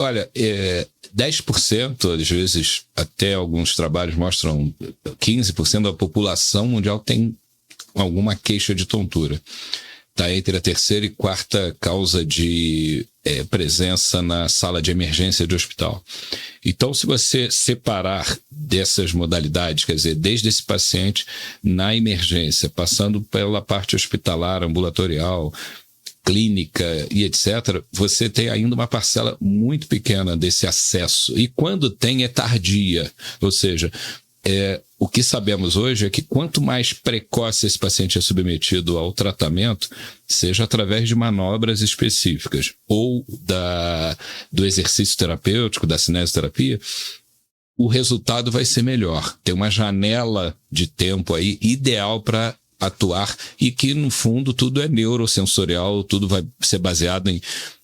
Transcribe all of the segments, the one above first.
Olha, 10%, às vezes até alguns trabalhos mostram 15% da população mundial tem alguma queixa de tontura. Está entre a terceira e quarta causa de presença na sala de emergência de hospital. Então, se você separar dessas modalidades, quer dizer, desde esse paciente na emergência, passando pela parte hospitalar, ambulatorial, clínica e etc., você tem ainda uma parcela muito pequena desse acesso. E quando tem, é tardia. Ou seja, o que sabemos hoje é que quanto mais precoce esse paciente é submetido ao tratamento, seja através de manobras específicas ou do exercício terapêutico, da cinesioterapia, o resultado vai ser melhor. Tem uma janela de tempo aí ideal para atuar e que, no fundo, tudo é neurosensorial, tudo vai ser baseado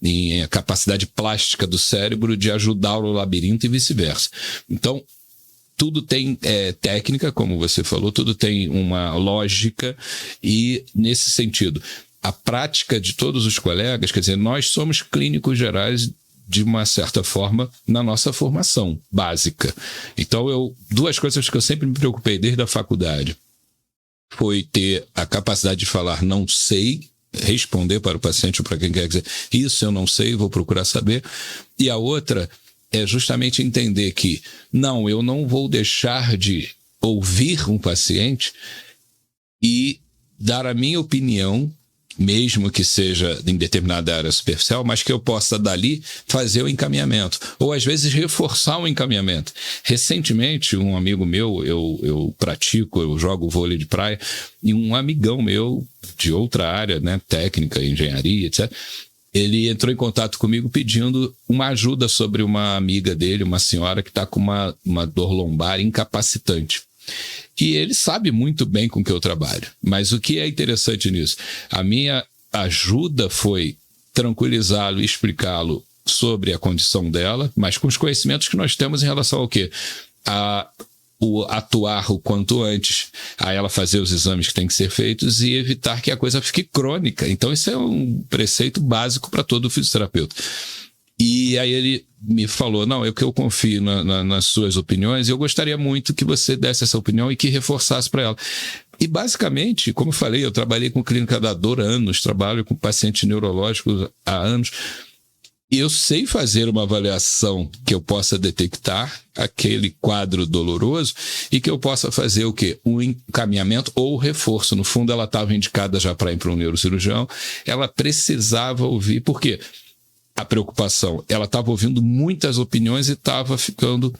em capacidade plástica do cérebro de ajudar o labirinto e vice-versa. Então, tudo tem técnica, como você falou, tudo tem uma lógica e, nesse sentido, a prática de todos os colegas, quer dizer, nós somos clínicos gerais de uma certa forma na nossa formação básica. Então, duas coisas que eu sempre me preocupei desde a faculdade foi ter a capacidade de falar não sei, responder para o paciente ou para quem quer dizer isso eu não sei, vou procurar saber. E a outra é justamente entender que eu não vou deixar de ouvir um paciente e dar a minha opinião, mesmo que seja em determinada área superficial, mas que eu possa dali fazer o encaminhamento, ou às vezes reforçar o encaminhamento. Recentemente, um amigo meu, eu jogo vôlei de praia, e um amigão meu de outra área, né, técnica, engenharia, etc., ele entrou em contato comigo pedindo uma ajuda sobre uma amiga dele, uma senhora que está com uma dor lombar incapacitante. E ele sabe muito bem com que eu trabalho. Mas o que é interessante nisso? A minha ajuda foi tranquilizá-lo e explicá-lo sobre a condição dela, mas com os conhecimentos que nós temos em relação ao quê? Atuar o quanto antes, a ela fazer os exames que têm que ser feitos e evitar que a coisa fique crônica. Então, isso é um preceito básico para todo fisioterapeuta. E aí ele me falou, eu confio nas suas opiniões e eu gostaria muito que você desse essa opinião e que reforçasse para ela. E basicamente, como eu falei, eu trabalhei com clínica da dor há anos, trabalho com pacientes neurológicos há anos. E eu sei fazer uma avaliação que eu possa detectar aquele quadro doloroso e que eu possa fazer o quê? Um encaminhamento ou reforço. No fundo, ela estava indicada já para ir para um neurocirurgião. Ela precisava ouvir. Por quê? A preocupação. Ela estava ouvindo muitas opiniões e estava ficando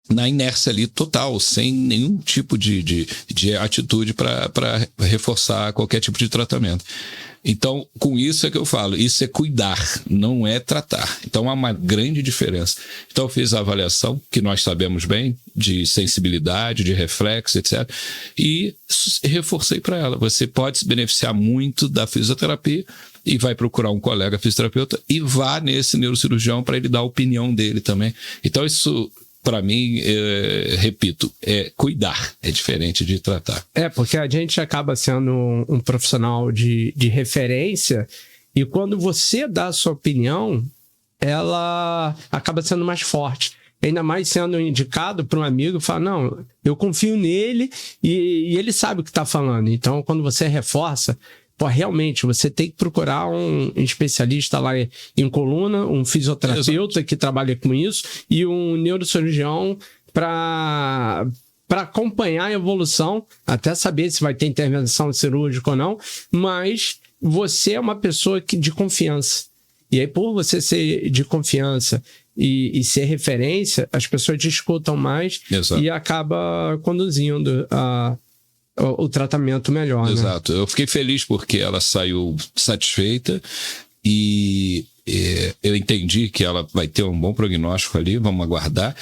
na inércia ali total, sem nenhum tipo de atitude para reforçar qualquer tipo de tratamento. Então, com isso é que eu falo, isso é cuidar, não é tratar. Então, há uma grande diferença. Então, eu fiz a avaliação, que nós sabemos bem, de sensibilidade, de reflexo, etc. E reforcei para ela. Você pode se beneficiar muito da fisioterapia e vai procurar um colega fisioterapeuta e vá nesse neurocirurgião para ele dar a opinião dele também. Então, isso, para mim, repito, é cuidar, é diferente de tratar. Porque a gente acaba sendo um profissional de referência e quando você dá a sua opinião, ela acaba sendo mais forte. Ainda mais sendo indicado para um amigo e fala, eu confio nele e ele sabe o que está falando. Então, quando você reforça, realmente, você tem que procurar um especialista lá em coluna, um fisioterapeuta que trabalha com isso e um neurocirurgião para acompanhar a evolução, até saber se vai ter intervenção cirúrgica ou não, mas você é uma pessoa de confiança. E aí, por você ser de confiança e ser referência, as pessoas te escutam mais. Exato. E acaba conduzindo o tratamento melhor. Exato. Né? Eu fiquei feliz porque ela saiu satisfeita e eu entendi que ela vai ter um bom prognóstico ali, vamos aguardar,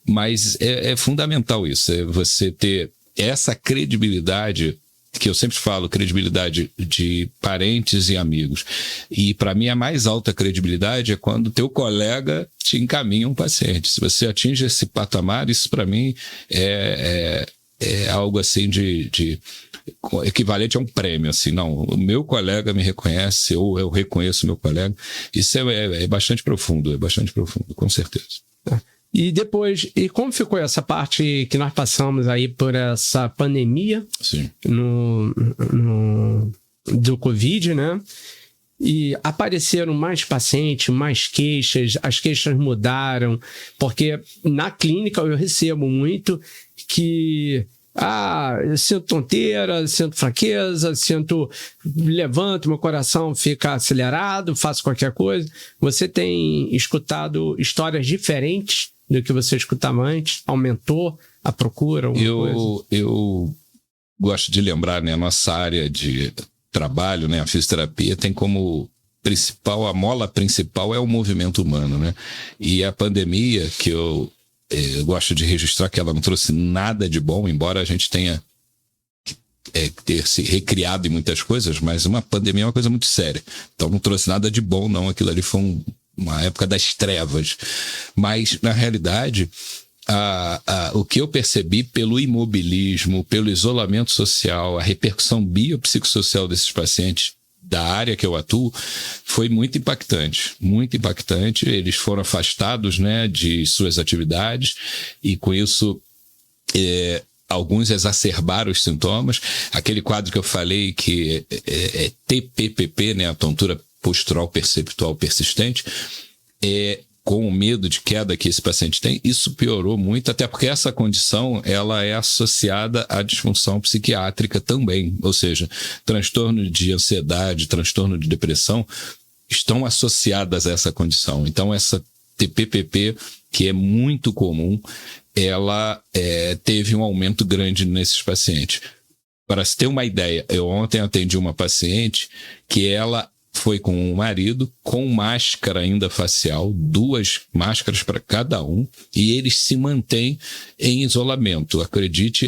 mas é fundamental isso, é você ter essa credibilidade, que eu sempre falo, credibilidade de parentes e amigos. E para mim a mais alta credibilidade é quando teu colega te encaminha um paciente. Se você atinge esse patamar, isso para mim é algo assim equivalente a um prêmio, assim, não, o meu colega me reconhece, ou eu reconheço o meu colega. Isso é bastante profundo, com certeza. E depois, e como ficou essa parte que nós passamos aí por essa pandemia do Covid, né? E apareceram mais pacientes, mais queixas, as queixas mudaram, porque na clínica eu recebo muito que eu sinto tonteira, sinto fraqueza, levanto, meu coração fica acelerado, faço qualquer coisa. Você tem escutado histórias diferentes do que você escutava antes? Aumentou a procura? Eu gosto de lembrar, né, a nossa área de trabalho, né, a fisioterapia, tem como a mola principal é o movimento humano, né? E a pandemia, que eu gosto de registrar que ela não trouxe nada de bom, embora a gente tenha ter se recriado em muitas coisas, mas uma pandemia é uma coisa muito séria. Então não trouxe nada de bom, não. Aquilo ali foi uma época das trevas. Mas, na realidade, o que eu percebi pelo imobilismo, pelo isolamento social, a repercussão biopsicossocial desses pacientes da área que eu atuo, foi muito impactante. Muito impactante. Eles foram afastados, né, de suas atividades e, com isso, alguns exacerbaram os sintomas. Aquele quadro que eu falei que é TPPP, né, a tontura postural perceptual persistente, com o medo de queda que esse paciente tem, isso piorou muito, até porque essa condição ela é associada à disfunção psiquiátrica também, ou seja, transtorno de ansiedade, transtorno de depressão estão associadas a essa condição. Então essa TPPP, que é muito comum, ela teve um aumento grande nesses pacientes. Para se ter uma ideia, eu ontem atendi uma paciente que ela foi com o marido, com máscara ainda facial, 2 máscaras para cada um, e eles se mantêm em isolamento. Acredite,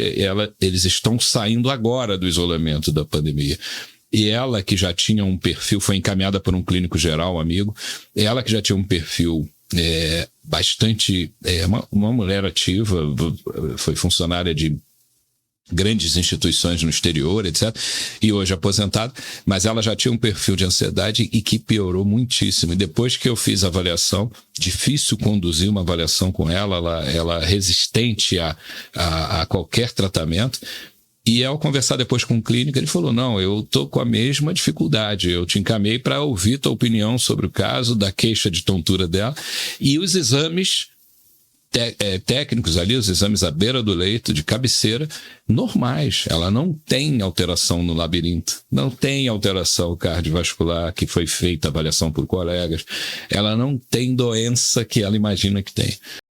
eles estão saindo agora do isolamento da pandemia. E ela, que já tinha um perfil, foi encaminhada por um clínico geral, amigo, ela que já tinha um perfil bastante... uma mulher ativa, foi funcionária de grandes instituições no exterior, etc. E hoje aposentada, mas ela já tinha um perfil de ansiedade e que piorou muitíssimo. E depois que eu fiz a avaliação, difícil conduzir uma avaliação com ela é resistente a qualquer tratamento. E ao conversar depois com o clínico, ele falou, não, eu estou com a mesma dificuldade, eu te encaminhei para ouvir tua opinião sobre o caso, da queixa de tontura dela, e os exames técnicos ali, os exames à beira do leito, de cabeceira, normais. Ela não tem alteração no labirinto, não tem alteração cardiovascular que foi feita avaliação por colegas, ela não tem doença que ela imagina que tem.